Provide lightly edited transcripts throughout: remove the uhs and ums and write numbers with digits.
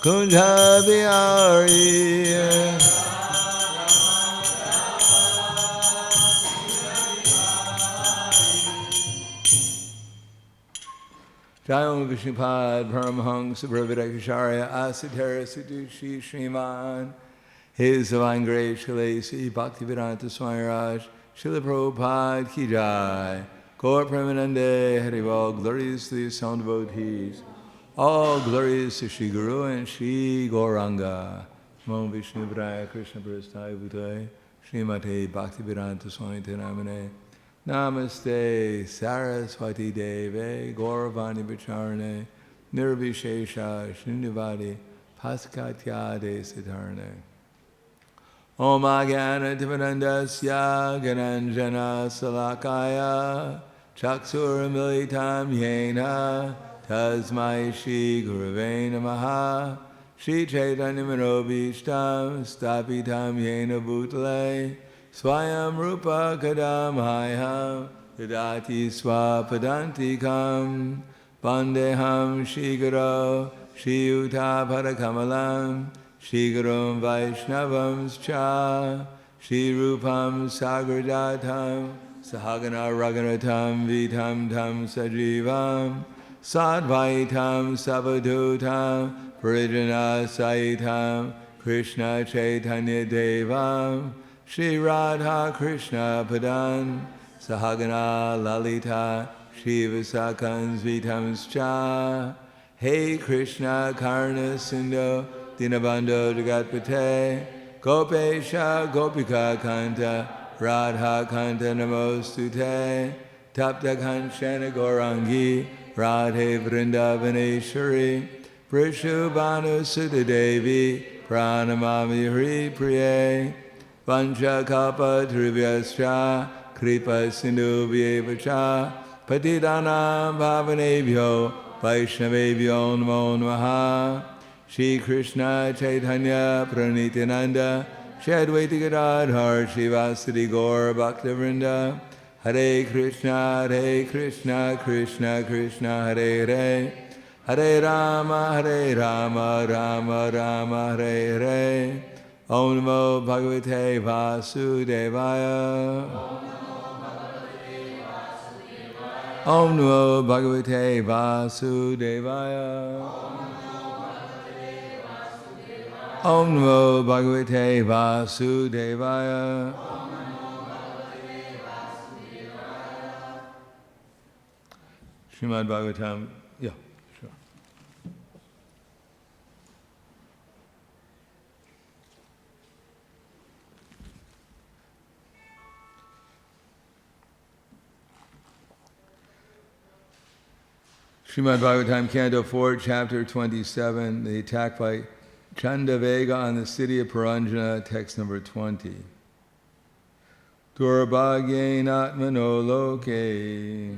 Kunja Bihari. Jayam Vishnupad Paramahansa Prabhupada Asatara Sadushi Śrīmad His Divine Grace Shalasi Bhaktivedanta Swami Raj Srila Prabhupada Ki Jai Gaur Premanande Harival. Glorious to the sound devotees. All glorious to Shri Guru and Shri Gauranga. Namo Vishnu Padaya Krishna Prasthaya Bhutaya Srimate Bhaktivedanta Swami Namane. Namaste Saraswati Deve Gauravani Vicharane Nirvishesha Shunyavadi Paskatyade Siddharne. Om Agana Tivanandasya Gananjana Salakaya Chaksur Militam Yena Tasmai Shri Gurave Namaha Shri Chaitanya Manobishtam Stapitam Yena Bhutale Swayam Rupa Kadamhayam Dadati Swapadantikam Vandeham Shri Guru Shri Uta Padakamalam Shri Gurum Vaishnavam Cha Shri Rupam Sagarjatam Sahagana Raganatam Vitam Tam Sajivam Sadvaitam Sabadutam Parijana Saitam Krishna Chaitanya Devam Shri Radha Krishna Padan Sahagana Lalita Shri Vasakans Vitams Cha Hey Krishna Karna Sindhu Dinabandho Jagatpate Gopesha Gopika Kanta Radha Kanta Namostute Tapta Kanchana Gaurangi Radhe Vrindavaneshwari Prishubhanu Sutadevi Pranamami Hri Priye Vancha Kalpa Trivyascha Kripa Sindhu Vyevacha Patidanam Bhavanebhyo Vaishnavebhyo Namo Namaha. Shri Krishna Chaitanya Pranityananda Shri Advaita Gadadhar Shivasati Gaur Bhaktivinoda Hare Krishna Krishna Krishna Hare Hare Hare Rama Rama Rama Hare Hare. Om Namo Bhagavate Vasudevaya. Om Namo Bhagavate Vasudevaya. Om Namo Bhagavate Vasudevaya. Śrīmad Bhāgavatam, yeah, sure. Śrīmad Bhāgavatam, Canto 4, Chapter 27, the attack by Chandavega on the city of Puranjana, text number 20. Durbhagyen atmano loke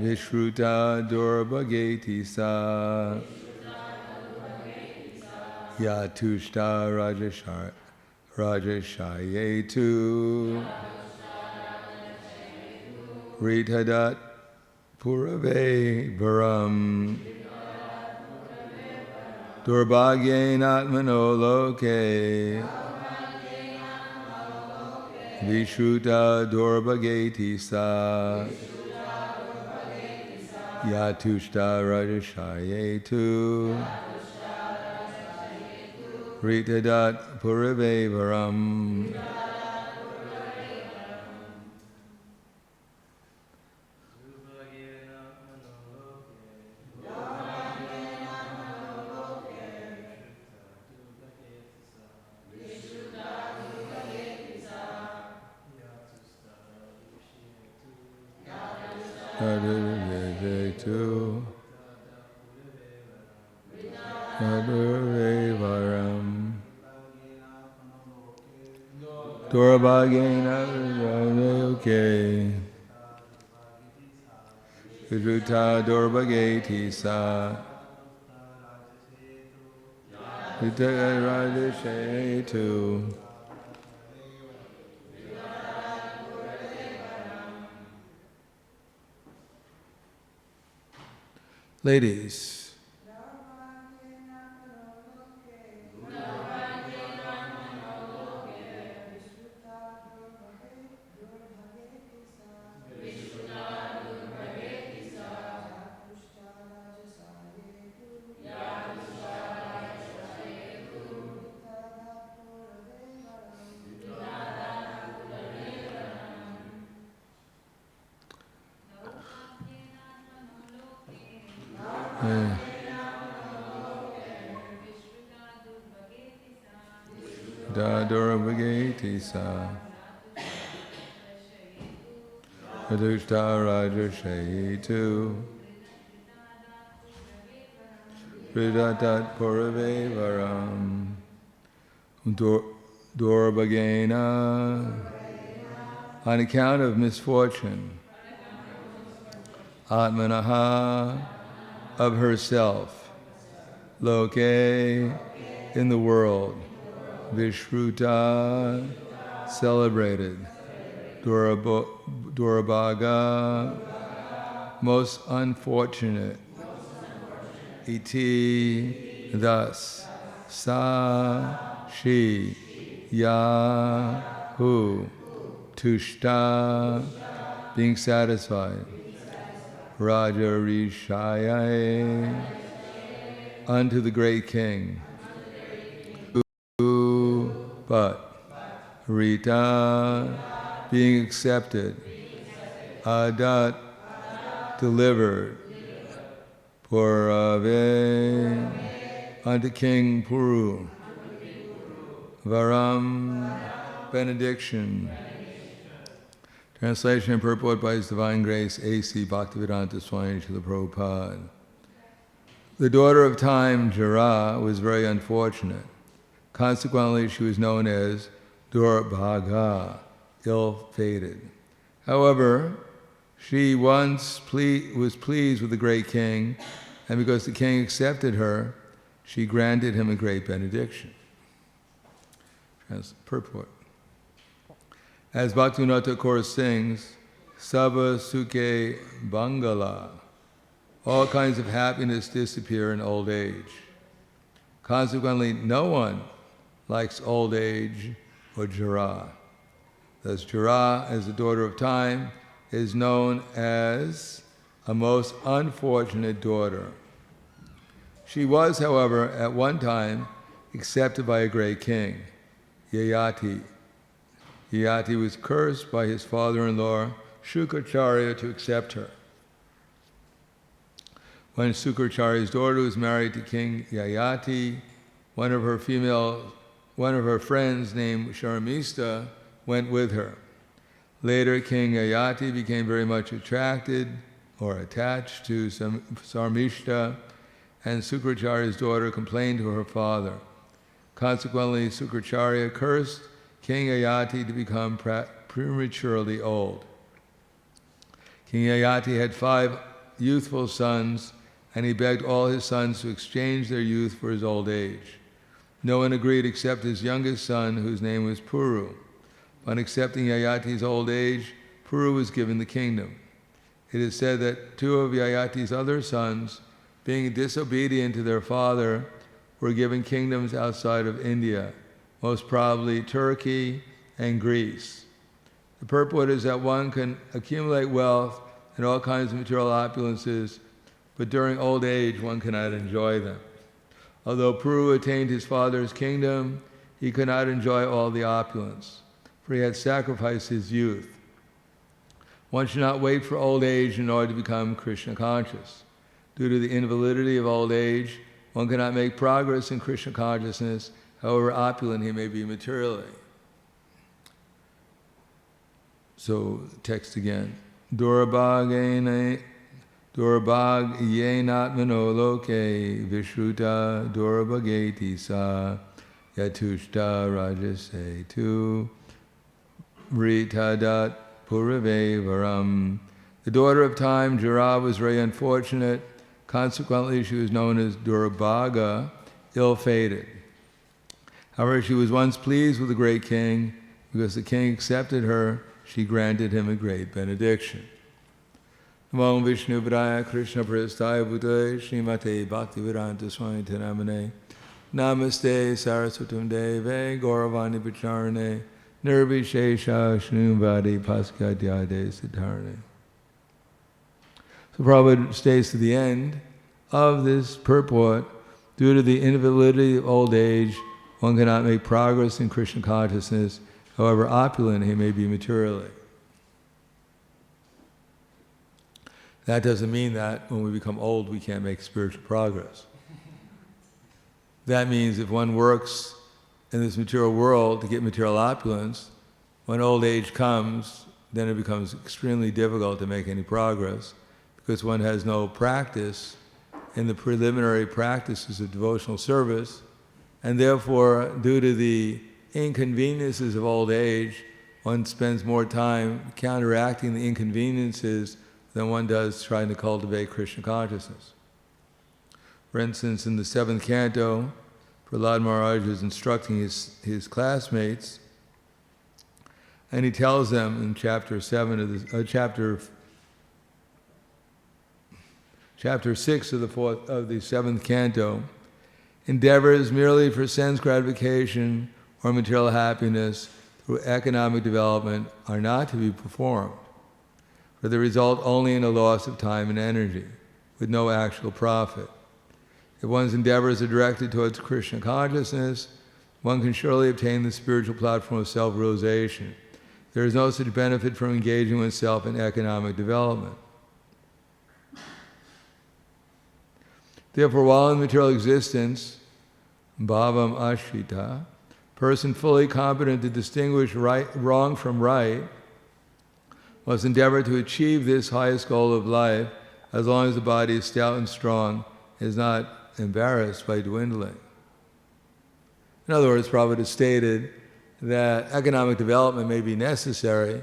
Vishruta durbhageti sa Yatushta rajashayetu Ritadat purave varam Durbhagyen atmano loke Vishruta durbhageti sa Yatushta rajashayetu Ritadat purave varam. Durbhagena okay. Viruta durbhageti sa Vitarajashetu. Ladies, Durabhageti sa Adushta Rajashayitu Vridatat Purave Varam Durabhagena. On account of misfortune, Atmanaha, of herself, Loke, in the world, Vishruta, celebrated, Durabhaga, most unfortunate, Iti, thus, Sa, she, Ya, who, Tushta, being satisfied, Raja Rishaya, unto the great king, but Rita, being accepted, Adat, delivered, Purave, unto King Puru, Varam, benediction. Translation and purport by His Divine Grace, A.C. Bhaktivedanta Swami Srila Prabhupada. The daughter of time, Jara, was very unfortunate. Consequently, she was known as Durabhaga, ill-fated. However, she once was pleased with the great king, and because the king accepted her, she granted him a great benediction. Purport. As Bhaktivinoda Thakur sings, Sabha Sukhe Bangala, all kinds of happiness disappear in old age. Consequently, no one likes old age or Jara. Thus, Jara, as the daughter of time, is known as a most unfortunate daughter. She was, however, at one time accepted by a great king, Yayati. Yayati was cursed by his father-in-law, ISKCON, to accept her. When ISKCON's daughter was married to King Yayati, one of her friends named Sharmista went with her. Later, King Yayati became very much attracted or attached to Sarmishta, and ISKCON's daughter complained to her father. Consequently, ISKCON cursed King Yayati to become prematurely old. King Yayati had 5 youthful sons, and he begged all his sons to exchange their youth for his old age. No one agreed except his youngest son, whose name was Puru. On accepting Yayati's old age, Puru was given the kingdom. It is said that 2 of Yayati's other sons, being disobedient to their father, were given kingdoms outside of India, most probably Turkey and Greece. The purport is that one can accumulate wealth and all kinds of material opulences, but during old age one cannot enjoy them. Although Puru attained his father's kingdom, he could not enjoy all the opulence, for he had sacrificed his youth. One should not wait for old age in order to become Krishna conscious. Due to the invalidity of old age, one cannot make progress in Krishna consciousness, however opulent he may be materially. So, text again. Durabhagyenatmano loke vishruta durabhageti sa yatushta rajase tu vritadat purave varam. The daughter of time, Jara, was very unfortunate. Consequently, she was known as Durabhaga, ill-fated. However, she was once pleased with the great king. Because the king accepted her, she granted him a great benediction. Namo Vishnu Padaya Krishna Prasthaya Bhutale Śrīmate Bhaktivedanta Swami Namane Namaste Saraswatam Deve Gauravani Pacharane Nirvishesha Shnuvadi Paskadyade Siddharane. So Prabhupada states to the end of this purport, due to the invalidity of old age, one cannot make progress in Krishna consciousness, however opulent he may be materially. That doesn't mean that when we become old we can't make spiritual progress. That means if one works in this material world to get material opulence, when old age comes, then it becomes extremely difficult to make any progress because one has no practice in the preliminary practices of devotional service, and therefore, due to the inconveniences of old age, one spends more time counteracting the inconveniences than one does trying to cultivate Krishna consciousness. For instance, in the 7th canto, Prahlad Maharaj is instructing his classmates, and he tells them in chapter 7 of the chapter 6 of the 7th canto, endeavors merely for sense gratification or material happiness through economic development are not to be performed, for they result only in a loss of time and energy, with no actual profit. If one's endeavors are directed towards Krishna consciousness, one can surely obtain the spiritual platform of self-realization. There is no such benefit from engaging oneself in economic development. Therefore, while in material existence, bhavam ashrita, person fully competent to distinguish wrong from right, must endeavor to achieve this highest goal of life as long as the body is stout and strong, is not embarrassed by dwindling. In other words, Prabhupada stated that economic development may be necessary,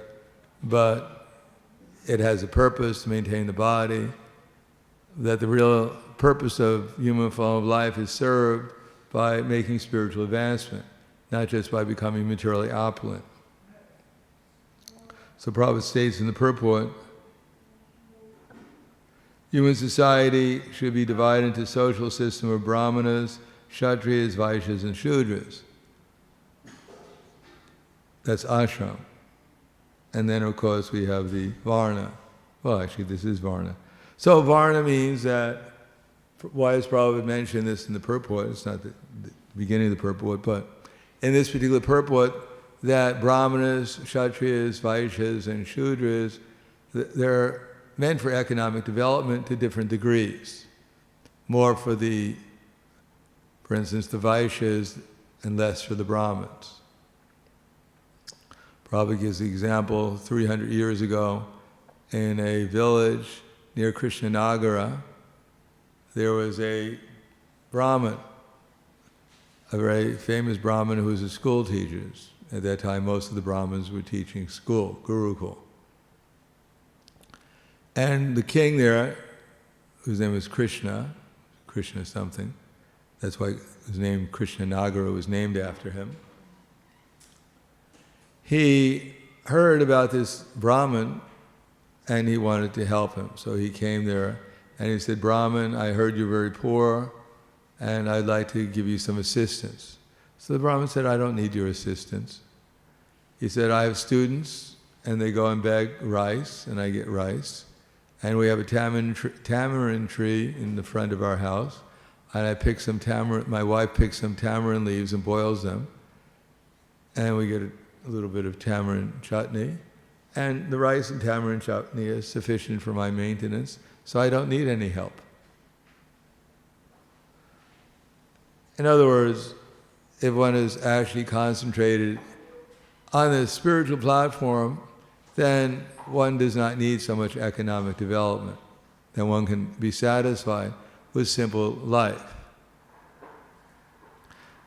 but it has a purpose to maintain the body, that the real purpose of human form of life is served by making spiritual advancement, not just by becoming materially opulent. So Prabhupada states in the purport, human society should be divided into a social system of brahmanas, kshatriyas, vaishyas, and shudras. That's ashram. And then, of course, we have the varna. Well, actually, this is varna. So varna means that, why has Prabhupada mentioned this in the purport? It's not the beginning of the purport, but in this particular purport, that brahmanas, kshatriyas, vaishyas, and shudras, they're meant for economic development to different degrees. More for instance, the vaishyas, and less for the brahmins. Prabhupada gives the example 300 years ago in a village near Krishnanagara, there was a Brahmin, a very famous Brahmin who was a school teacher. At that time, most of the Brahmins were teaching school, Gurukul. And the king there, whose name was Krishna something, that's why his name Krishnanagara was named after him. He heard about this Brahmin and he wanted to help him. So he came there and he said, Brahmin, I heard you're very poor and I'd like to give you some assistance. So the Brahmin said, I don't need your assistance. He said, I have students and they go and beg rice and I get rice. And we have a tamarind tree in the front of our house. And I pick some tamarind, my wife picks some tamarind leaves and boils them. And we get a little bit of tamarind chutney. And the rice and tamarind chutney is sufficient for my maintenance, so I don't need any help. In other words, if one is actually concentrated on the spiritual platform, then one does not need so much economic development. Then one can be satisfied with simple life.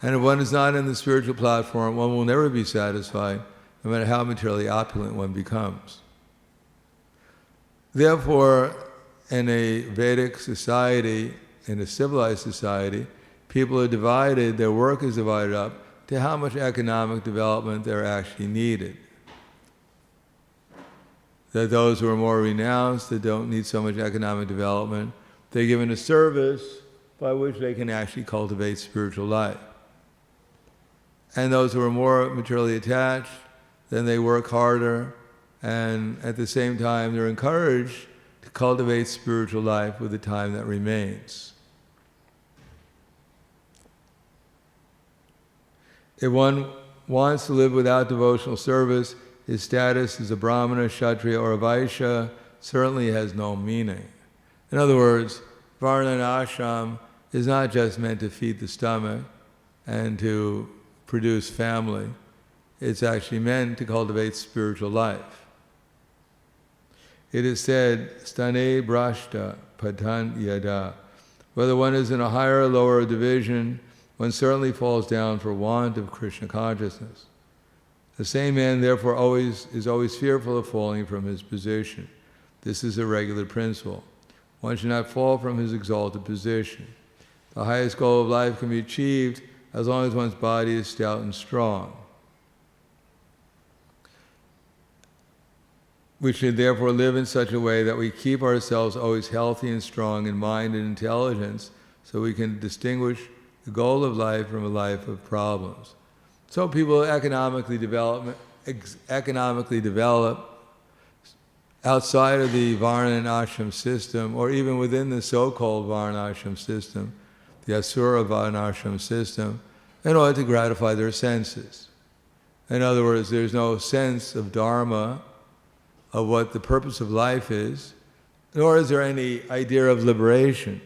And if one is not in the spiritual platform, one will never be satisfied, no matter how materially opulent one becomes. Therefore, in a Vedic society, in a civilized society, people are divided, their work is divided up to how much economic development they're actually needed. That those who are more renounced, that don't need so much economic development, they're given a service by which they can actually cultivate spiritual life. And those who are more materially attached, then they work harder, and at the same time they're encouraged to cultivate spiritual life with the time that remains. If one wants to live without devotional service, his status as a Brahmana, Kshatriya, or a Vaishya certainly has no meaning. In other words, Varna and ashram is not just meant to feed the stomach and to produce family. It's actually meant to cultivate spiritual life. It is said, stane brashta patan yada. Whether one is in a higher or lower division, one certainly falls down for want of Krishna consciousness. The same man therefore is always fearful of falling from his position. This is a regular principle. One should not fall from his exalted position. The highest goal of life can be achieved as long as one's body is stout and strong. We should therefore live in such a way that we keep ourselves always healthy and strong in mind and intelligence, so we can distinguish the goal of life from a life of problems. So people economically develop outside of the Varna and Ashram system, or even within the so-called Varna Ashram system, the Asura Varna Ashram system, in order to gratify their senses. In other words, there's no sense of dharma, of what the purpose of life is, nor is there any idea of liberation.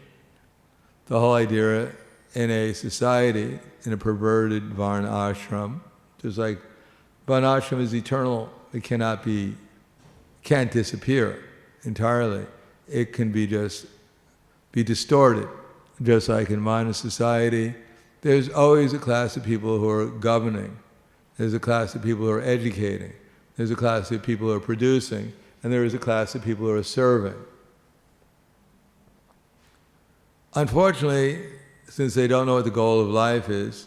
The whole idea in a society, in a perverted Varna Ashram, just like Varna Ashram is eternal, it can't disappear entirely. It can be distorted. Just like in modern society, there's always a class of people who are governing. There's a class of people who are educating. There's a class of people who are producing. And there is a class of people who are serving. Unfortunately, since they don't know what the goal of life is,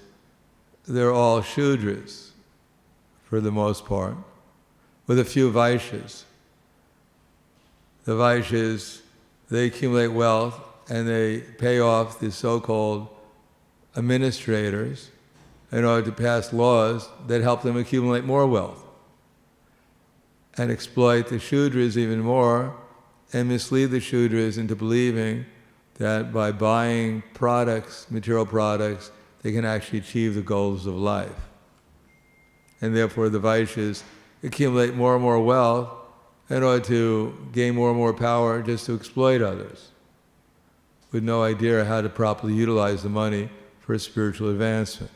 they're all Shudras, for the most part, with a few Vaishyas. The Vaishyas, they accumulate wealth and they pay off the so-called administrators in order to pass laws that help them accumulate more wealth and exploit the Shudras even more and mislead the Shudras into believing that by buying products, material products, they can actually achieve the goals of life. And therefore the Vaishyas accumulate more and more wealth in order to gain more and more power just to exploit others, with no idea how to properly utilize the money for spiritual advancement.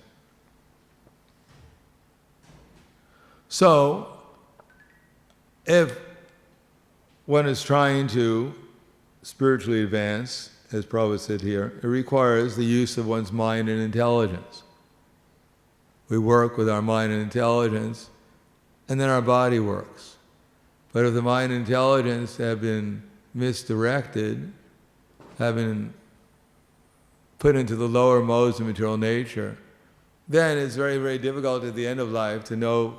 So, if one is trying to spiritually advance, as Prabhupada said here, it requires the use of one's mind and intelligence. We work with our mind and intelligence, and then our body works. But if the mind and intelligence have been misdirected, have been put into the lower modes of material nature, then it's very, very difficult at the end of life to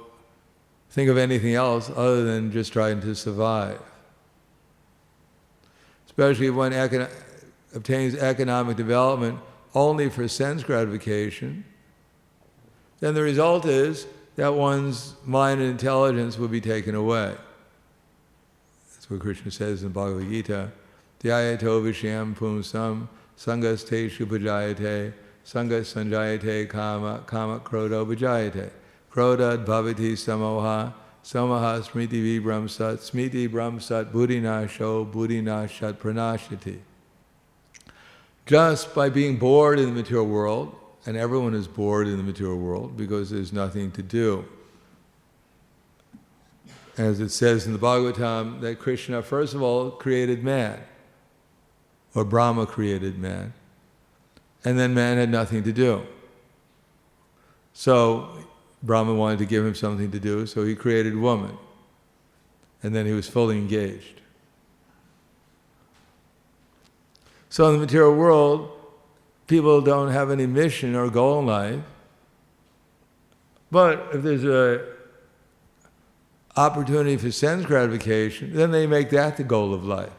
think of anything else other than just trying to survive. Especially if one obtains economic development only for sense gratification, then the result is that one's mind and intelligence will be taken away. That's what Krishna says in Bhagavad Gita, Dhyayato vishyam pumsam sangas te shubhajayate sangas sanjayate kama krodo bhajayate krodad bhavati samoha samaha smriti vibram sat buddhinasho buddhinashat pranashati. Just by being bored in the material world, and everyone is bored in the material world because there's nothing to do. As it says in the Bhagavatam, that Krishna first of all created man, or Brahma created man, and then man had nothing to do. So Brahma wanted to give him something to do, so he created woman, and then he was fully engaged. So in the material world, people don't have any mission or goal in life, but if there's an opportunity for sense gratification, then they make that the goal of life,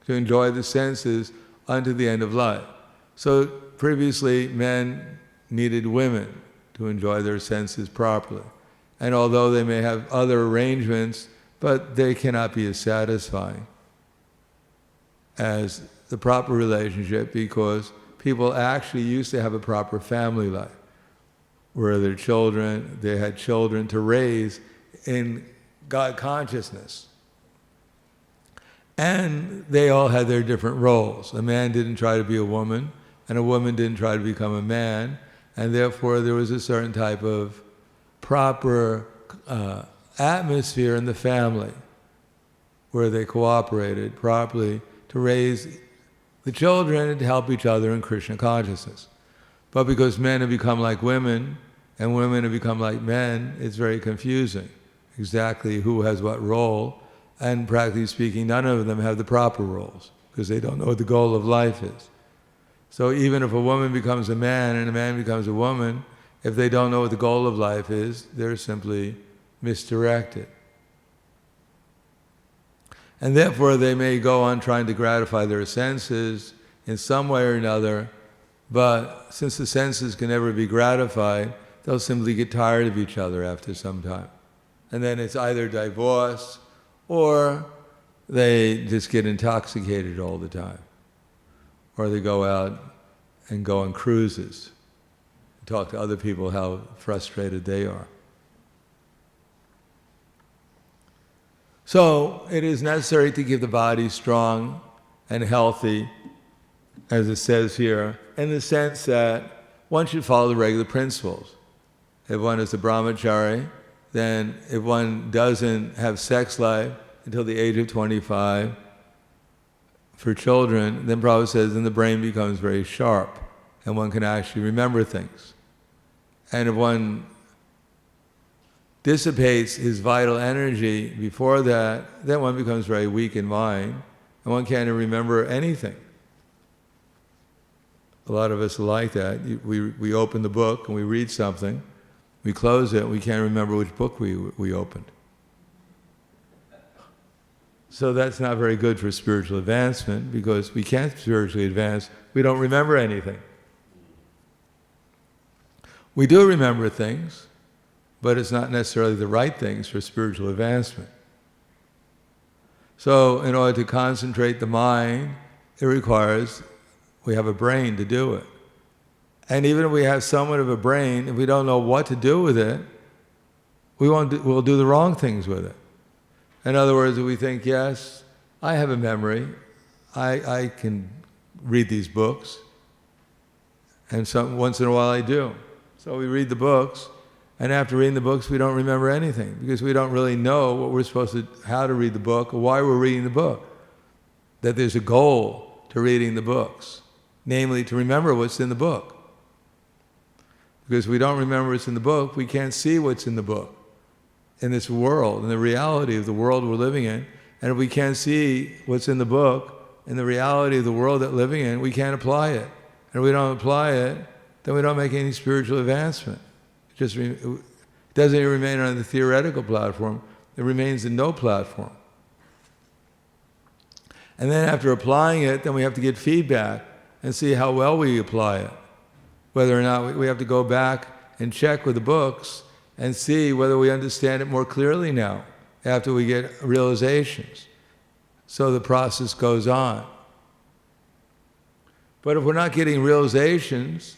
to enjoy the senses unto the end of life. So previously, men needed women to enjoy their senses properly. And although they may have other arrangements, but they cannot be as satisfying as the proper relationship, because people actually used to have a proper family life, where they had children to raise in God consciousness. And they all had their different roles. A man didn't try to be a woman, and a woman didn't try to become a man, and therefore there was a certain type of proper atmosphere in the family where they cooperated properly to raise the children and to help each other in Krishna consciousness. But because men have become like women and women have become like men, it's very confusing exactly who has what role, and practically speaking, none of them have the proper roles because they don't know what the goal of life is. So even if a woman becomes a man and a man becomes a woman, if they don't know what the goal of life is, they're simply misdirected. And therefore they may go on trying to gratify their senses in some way or another, but since the senses can never be gratified, they'll simply get tired of each other after some time. And then it's either divorce or they just get intoxicated all the time. Or they go out and go on cruises and talk to other people how frustrated they are. So it is necessary to keep the body strong and healthy, as it says here, in the sense that one should follow the regular principles. If one is a Brahmachari, then if one doesn't have sex life until the age of 25, for children, then Prabhupada says, then the brain becomes very sharp and one can actually remember things. And if one dissipates his vital energy before that, then one becomes very weak in mind and one can't remember anything. A lot of us are like that. We open the book and we read something, we close it, and we can't remember which book we opened. So that's not very good for spiritual advancement, because we can't spiritually advance. We don't remember anything. We do remember things, but it's not necessarily the right things for spiritual advancement. So in order to concentrate the mind, it requires we have a brain to do it. And even if we have somewhat of a brain, if we don't know what to do with it, we'll do the wrong things with it. In other words, if we think, yes, I have a memory, I can read these books, and once in a while I do. So we read the books, and after reading the books we don't remember anything, because we don't really know what we're supposed to, how to read the book, or why we're reading the book. That there's a goal to reading the books, namely to remember what's in the book. Because if we don't remember what's in the book, we can't see what's in the book. In this world, in the reality of the world we're living in, and if we can't see what's in the book, in the reality of the world that we're living in, we can't apply it. And if we don't apply it, then we don't make any spiritual advancement. It doesn't even remain on the theoretical platform, it remains in no platform. And then after applying it, then we have to get feedback and see how well we apply it. Whether or not we have to go back and check with the books and see whether we understand it more clearly now, after we get realizations. So the process goes on. But if we're not getting realizations,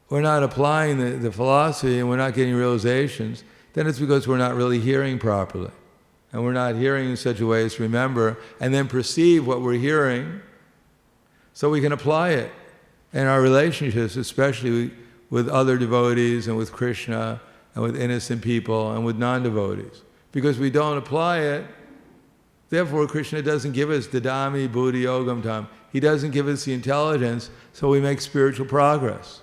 we're not applying the philosophy and we're not getting realizations, then it's because we're not really hearing properly. And we're not hearing in such a way as to remember and then perceive what we're hearing so we can apply it in our relationships, especially with other devotees and with Krishna and with innocent people and with non-devotees. Because we don't apply it, therefore Krishna doesn't give us dadami buddhi yogam tam. He doesn't give us the intelligence so we make spiritual progress.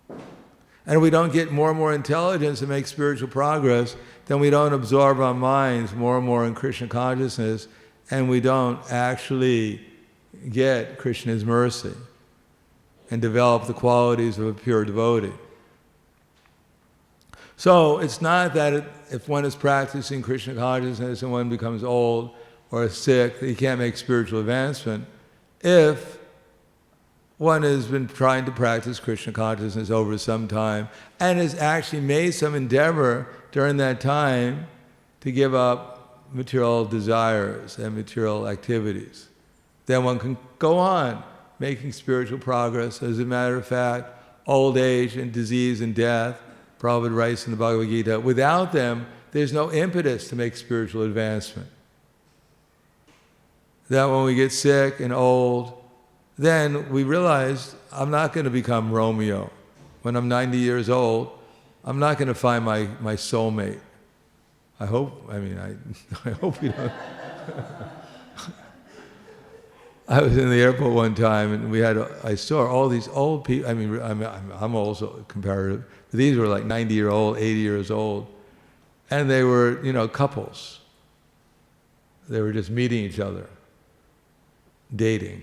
And if we don't get more and more intelligence and make spiritual progress, then we don't absorb our minds more and more in Krishna consciousness, and we don't actually get Krishna's mercy and develop the qualities of a pure devotee. So it's not that if one is practicing Krishna consciousness and one becomes old or sick, that he can't make spiritual advancement. If one has been trying to practice Krishna consciousness over some time and has actually made some endeavor during that time to give up material desires and material activities, then one can go on making spiritual progress. As a matter of fact, old age and disease and death, Prabhupada writes in the Bhagavad Gita, without them, there's no impetus to make spiritual advancement. that when we get sick and old, then we realize I'm not going to become Romeo. When I'm 90 years old, I'm not going to find my soulmate. I hope we don't. I was in the airport one time, and I saw all these old people. I'm also comparative, but these were like 90-year-old, 80 years old, and they were, couples. They were just meeting each other, dating,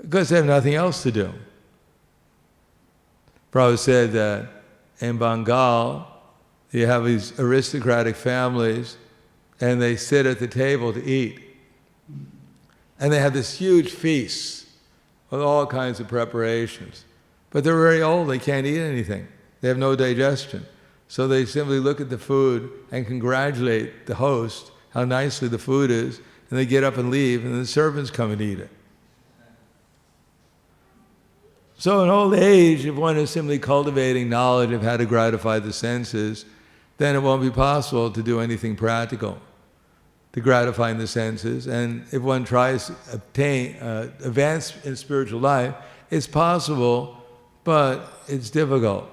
because they have nothing else to do. Prabhupada said that in Bengal, you have these aristocratic families, and they sit at the table to eat. And they have this huge feast with all kinds of preparations. But they're very old, they can't eat anything. They have no digestion. So they simply look at the food and congratulate the host how nicely the food is, and they get up and leave, and the servants come and eat it. So in old age, if one is simply cultivating knowledge of how to gratify the senses, then it won't be possible to do anything practical to gratifying the senses. And if one tries to advance in spiritual life, it's possible, but it's difficult.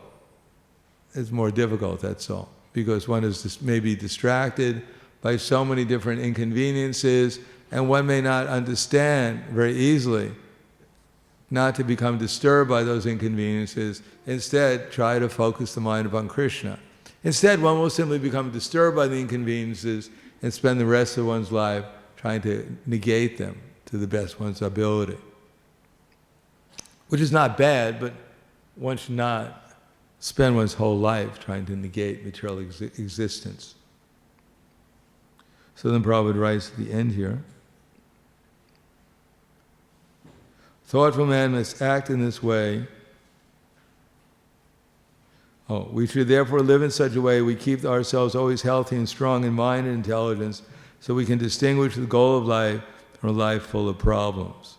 It's more difficult, that's all. Because one is maybe distracted by so many different inconveniences, and one may not understand very easily not to become disturbed by those inconveniences. Instead, try to focus the mind upon Krishna. Instead, one will simply become disturbed by the inconveniences and spend the rest of one's life trying to negate them to the best of one's ability. Which is not bad, but one should not spend one's whole life trying to negate material existence. So then Prabhupada writes at the end here, thoughtful man must act in this way. We should therefore live in such a way we keep ourselves always healthy and strong in mind and intelligence, so we can distinguish the goal of life from a life full of problems.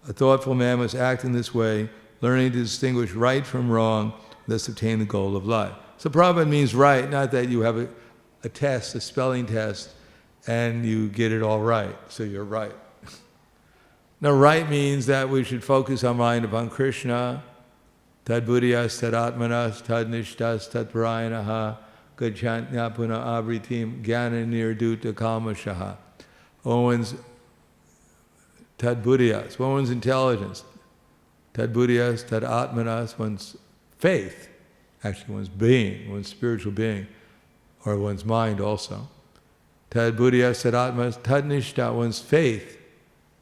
A thoughtful man must act in this way, learning to distinguish right from wrong, thus obtain the goal of life. So Prabhupada means right, not that you have a test, a spelling test, and you get it all right, so you're right. No, right means that we should focus our mind upon Krishna, tad buddhiyas, tad atmanas, tad nishtas, tad parayanaha, gacchantya puna abritim, jnana nirduta kamashaha. One's tad buddhiyas, one's intelligence. Tad buddhiyas, tad atmanas, one's faith, actually one's being, one's spiritual being, or one's mind also. Tad buddhiyas, tad atmanas, tad nishta, one's faith,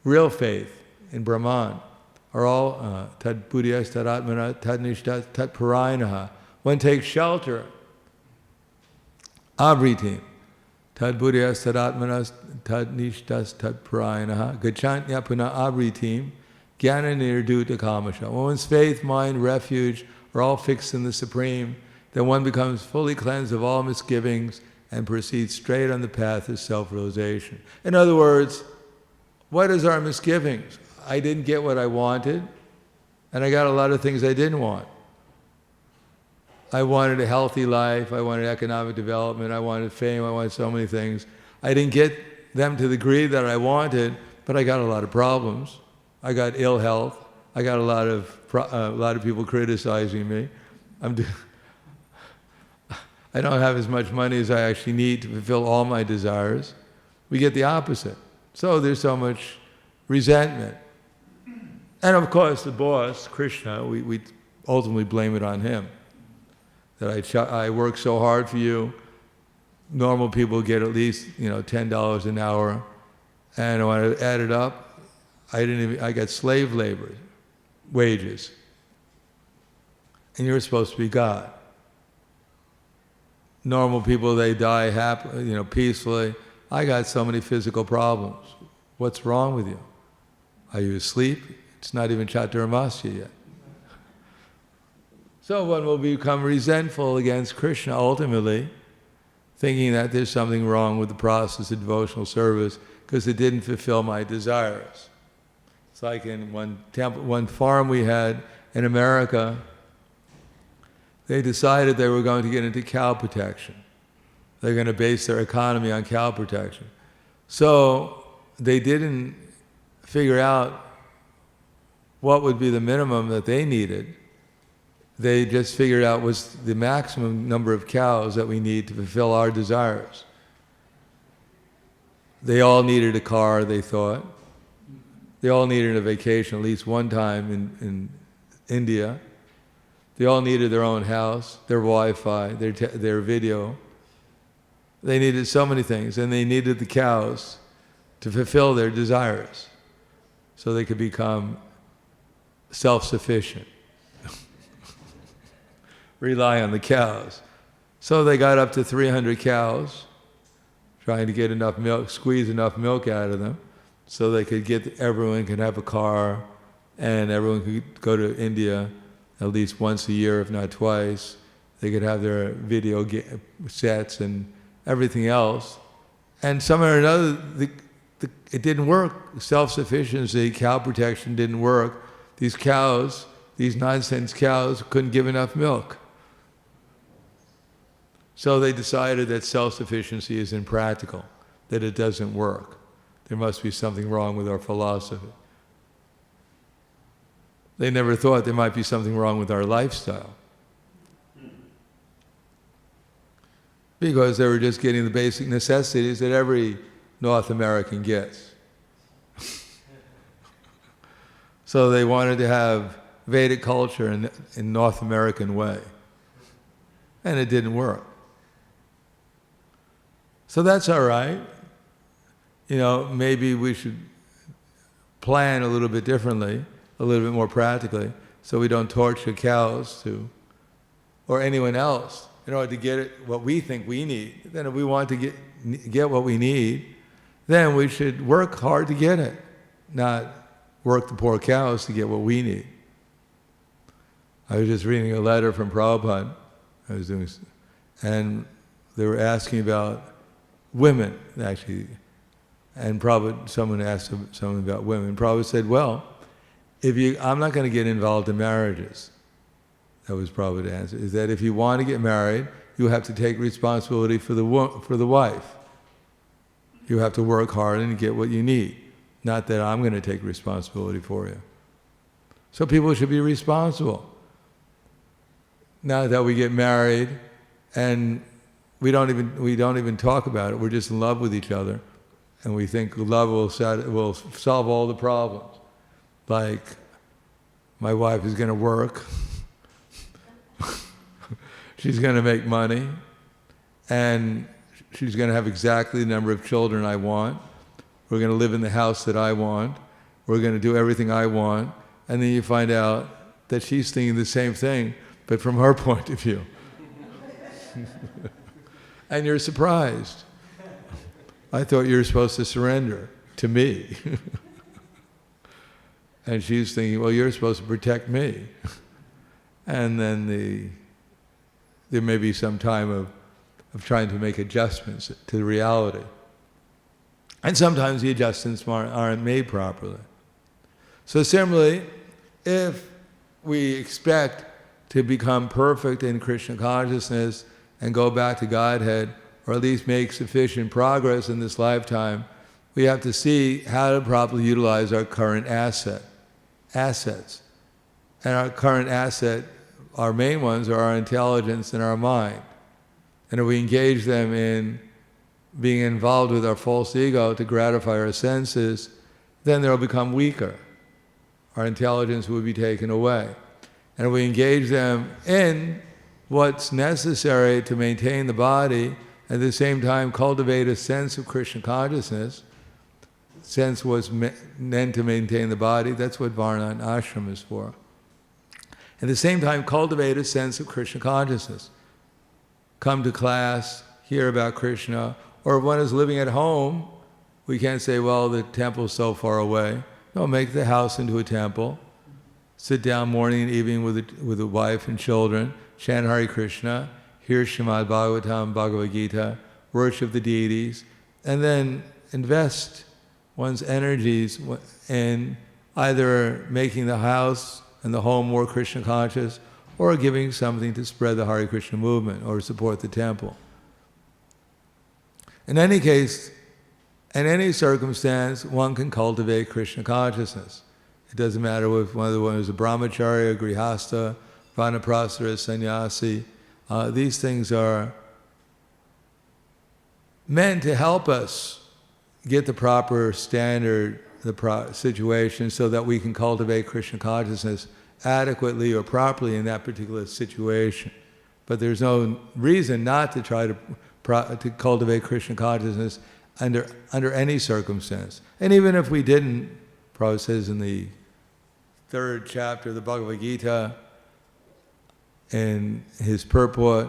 real faith in Brahman. Are all tad buddhiyas, tad atmana, tad nishtas, tad parayanaha. One takes shelter. Abritim. Tad buddhiyas, tad atmanas, tad nishtas, tad parayanaha. Gacchantya puna abritim. Jnana nirduta kamasha. One's faith, mind, refuge are all fixed in the Supreme. Then one becomes fully cleansed of all misgivings and proceeds straight on the path of self-realization. In other words, what is our misgivings? I didn't get what I wanted, and I got a lot of things I didn't want. I wanted a healthy life, I wanted economic development, I wanted fame, I wanted so many things. I didn't get them to the degree that I wanted, but I got a lot of problems. I got ill health, I got a lot of people criticizing me. I don't have as much money as I actually need to fulfill all my desires. We get the opposite. So there's so much resentment. And of course, the boss, Krishna, we ultimately blame it on him. That I work so hard for you. Normal people get at least $10 an hour, and when I add it up, I got slave labor wages. And you're supposed to be God. Normal people, they die happily, peacefully. I got so many physical problems. What's wrong with you? Are you asleep? It's not even Chaturmasya yet. So one will become resentful against Krishna ultimately, thinking that there's something wrong with the process of devotional service because it didn't fulfill my desires. It's like in one farm we had in America, they decided they were going to get into cow protection. They're going to base their economy on cow protection. So they didn't figure out what would be the minimum that they needed. They just figured out what's the maximum number of cows that we need to fulfill our desires. They all needed a car, they thought. They all needed a vacation at least one time in India. They all needed their own house, their Wi-Fi, their video. They needed so many things, and they needed the cows to fulfill their desires so they could become self-sufficient. Rely on the cows. So they got up to 300 cows, trying to get enough milk, squeeze enough milk out of them, so they could everyone could have a car, and everyone could go to India at least once a year, if not twice. They could have their video sets and everything else. And somehow or another, it didn't work. Self-sufficiency, cow protection didn't work. These cows, these nonsense cows, couldn't give enough milk. So they decided that self-sufficiency is impractical, that it doesn't work. There must be something wrong with our philosophy. They never thought there might be something wrong with our lifestyle. Because they were just getting the basic necessities that every North American gets. So they wanted to have Vedic culture in North American way. And it didn't work. So that's all right. You know, maybe we should plan a little bit differently, a little bit more practically, so we don't torture cows or anyone else in order to get what we think we need. Then if we want to get what we need, then we should work hard to get it, not work the poor cows to get what we need. I was just reading a letter from Prabhupada, and they were asking about women, actually. And someone asked someone about women. Prabhupada said, well, I'm not going to get involved in marriages. That was Prabhupada's answer, is that if you want to get married, you have to take responsibility for the wife. You have to work hard and get what you need. Not that I'm going to take responsibility for you. So people should be responsible. Now that we get married and we don't even talk about it, we're just in love with each other, and we think love will solve all the problems. Like, my wife is going to work, she's going to make money, and she's going to have exactly the number of children I want. We're going to live in the house that I want. We're going to do everything I want. And then you find out that she's thinking the same thing, but from her point of view. And you're surprised. I thought you were supposed to surrender to me. And she's thinking, well, you're supposed to protect me. And then there may be some time of trying to make adjustments to the reality. And sometimes the adjustments aren't made properly. So similarly, if we expect to become perfect in Krishna consciousness and go back to Godhead, or at least make sufficient progress in this lifetime, we have to see how to properly utilize our current assets. And our current asset, our main ones, are our intelligence and our mind. And if we engage them in being involved with our false ego to gratify our senses, then they'll become weaker. Our intelligence will be taken away. And if we engage them in what's necessary to maintain the body, at the same time cultivate a sense of Krishna consciousness, sense was meant to maintain the body, that's what Varna Ashram is for. At the same time cultivate a sense of Krishna consciousness. Come to class, hear about Krishna, or if one is living at home, we can't say, well, the temple's so far away. No, make the house into a temple. Sit down morning and evening with a wife and children, chant Hare Krishna, hear Śrīmad Bhāgavatam Bhagavad Gita, worship the deities, and then invest one's energies in either making the house and the home more Krishna conscious, or giving something to spread the Hare Krishna movement or support the temple. In any case, in any circumstance, one can cultivate Krishna consciousness. It doesn't matter if one is a Brahmachari, a Grihastha, Vanaprastha, Sannyasi. These things are meant to help us get the proper standard, situation, so that we can cultivate Krishna consciousness adequately or properly in that particular situation. But there's no reason not to try to cultivate Krishna consciousness under any circumstance. And even if we didn't, Prabhupada says in the 3rd chapter of the Bhagavad Gita, in his purport,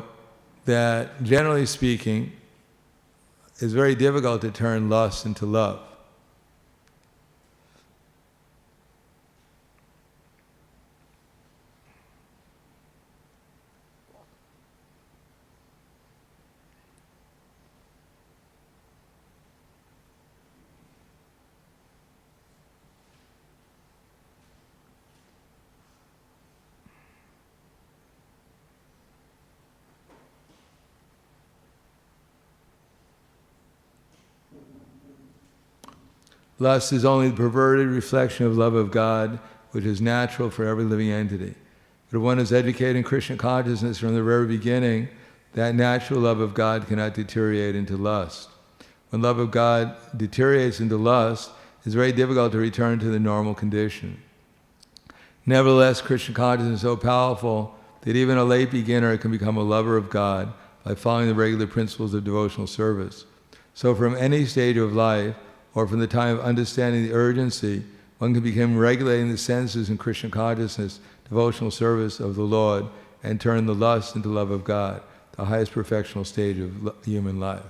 that generally speaking, it's very difficult to turn lust into love. Lust is only the perverted reflection of love of God, which is natural for every living entity. But if one is educated in Krishna consciousness from the very beginning, that natural love of God cannot deteriorate into lust. When love of God deteriorates into lust, it's very difficult to return to the normal condition. Nevertheless, Krishna consciousness is so powerful that even a late beginner can become a lover of God by following the regular principles of devotional service. So from any stage of life, or from the time of understanding the urgency, one can begin regulating the senses in Krishna consciousness, devotional service of the Lord, and turn the lust into love of God, the highest perfectional stage of human life.